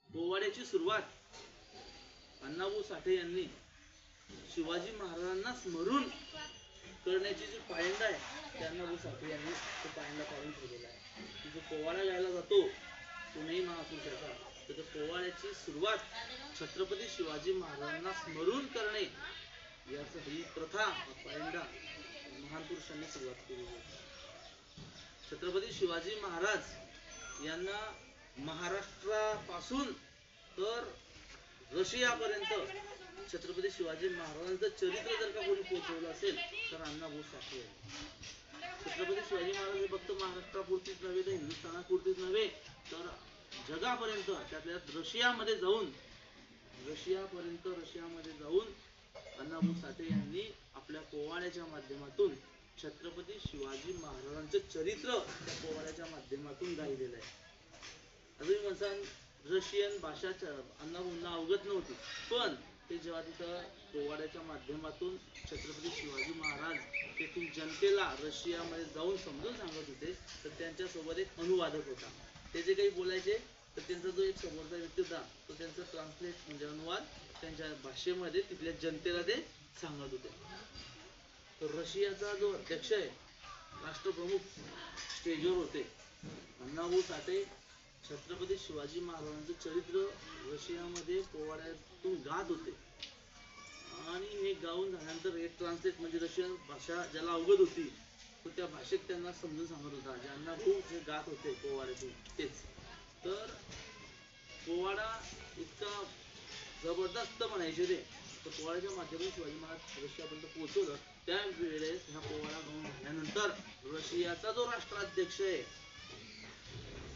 पोवाड्याची सुरुवात अण्णाभाऊ साठे यांनी शिवाजी महाराजांना स्मरून करण्याची जी पायंडा आहे ते अण्णाभाऊ साठे यांनी तो पायंडा काढून ठेवलेला आहे की जो पोवाडा गायला जातो कोणीही महापुरुषाचा तर त्या पोवाड्याची सुरुवात छत्रपती शिवाजी महाराजांना स्मरून करणे याचं ही प्रथा पायंडा महान पुरुषांनी सुरुवात केली होती. छत्रपती शिवाजी महाराज यांना महाराष्ट्रापासून तर रशियापर्यंत छत्रपती शिवाजी महाराजांचं चरित्र जर का कोणी पोहोचवलं असेल तर अण्णाभाऊ साठे छत्रपती शिवाजी महाराज हे फक्त महाराष्ट्रापुरतीच नव्हे तर हिंदुस्थानापुरतीच नव्हे तर जगापर्यंत त्यातल्या रशियामध्ये जाऊन अण्णाभाऊ साठे यांनी आपल्या पोवाड्याच्या माध्यमातून छत्रपती शिवाजी महाराजांचं चरित्र त्या पोवाड्याच्या माध्यमातून गायलेलं आहे. अजून म्हणसान रशियन भाषा अण्णाभाऊंना अवगत नव्हती पण ते जेव्हा तिथं पोवाड्याच्या माध्यमातून छत्रपती शिवाजी महाराज तेथील जनतेला रशियामध्ये जाऊन समजून सांगत होते तर त्यांच्यासोबत एक अनुवादक होता. ते जे काही बोलायचे तर त्यांचा जो एक समोरचा व्यक्ती होता तो त्यांचा ट्रान्सलेट म्हणजे अनुवाद त्यांच्या भाषेमध्ये तिथल्या जनतेला ते सांगत होते. तर रशियाचा जो अध्यक्ष आहे राष्ट्रप्रमुख स्टेजवर होते. अण्णाभाऊ साठे छत्रपती शिवाजी महाराजांचं चरित्र रशियामध्ये पोवाड्यातून गात होते आणि हे गाऊन झाल्यानंतर एक ट्रान्सलेट म्हणजे रशियन भाषा ज्याला अवगत होती तो त्या भाषेत त्यांना समजून सांगत होता. जे अण्णाभाऊ जे गात होते पोवाड्यातून तेच. तर पोवाडा इतका जबरदस्त म्हणायचे ते तर पोवाड्याच्या माध्यमातून शिवाजी महाराज रशियापर्यंत पोहोचवलं. त्यावेळेस ह्या पोवाडा गाऊन झाल्यानंतर रशियाचा जो राष्ट्राध्यक्ष आहे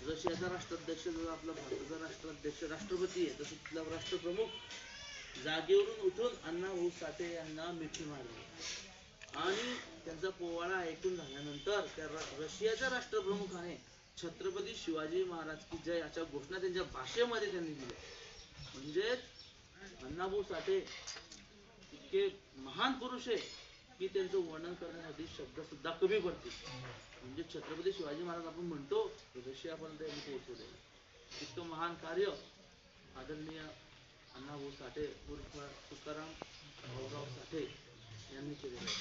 रशियाचा राष्ट्राध्यक्ष जो आपला भारताचा राष्ट्राध्यक्ष राष्ट्रपती आहे तसं तिथला राष्ट्रप्रमुख जागेवरून उठून अण्णाभाऊ साठे यांना मिठी मारली आणि त्यांचा पोवाडा ऐकून झाल्यानंतर त्या रशियाच्या राष्ट्रप्रमुखाने छत्रपती शिवाजी महाराज की जय अशा घोषणा त्यांच्या भाषेमध्ये त्यांनी दिल्या. म्हणजे अण्णाभाऊ साठे इतके महान पुरुष आहे की त्यांचं वर्णन करण्यासाठी शब्द सुद्धा कमी पडतील. म्हणजे छत्रपती शिवाजी महाराज आपण म्हणतो रशियापर्यंत यांनी पोहोचवले. इतकं महान कार्य आदरणीय अण्णाभाऊ साठे उर्फ तुकाराम भाऊराव साठे यांनी केलेलं आहे.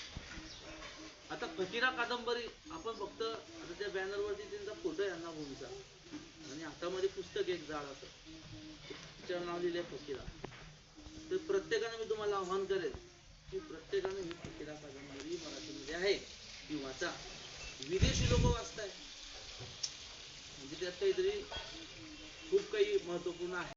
आता फकीरा कादंबरी आपण फक्त आता त्या बॅनरवरती त्यांचा फोटो आहे अण्णाभाऊंचा आणि हातामध्ये पुस्तक एक जाड असं त्याच्यावर नाव लिहिले फकीरा. तर प्रत्येकाने मी तुम्हाला आव्हान करेल की प्रत्येकाने ही फकीरा कादंबरी मराठीमध्ये आहे ती वाचा. विदेशी लोक वाचताय म्हणजे त्यात काहीतरी खूप काही महत्वपूर्ण आहे.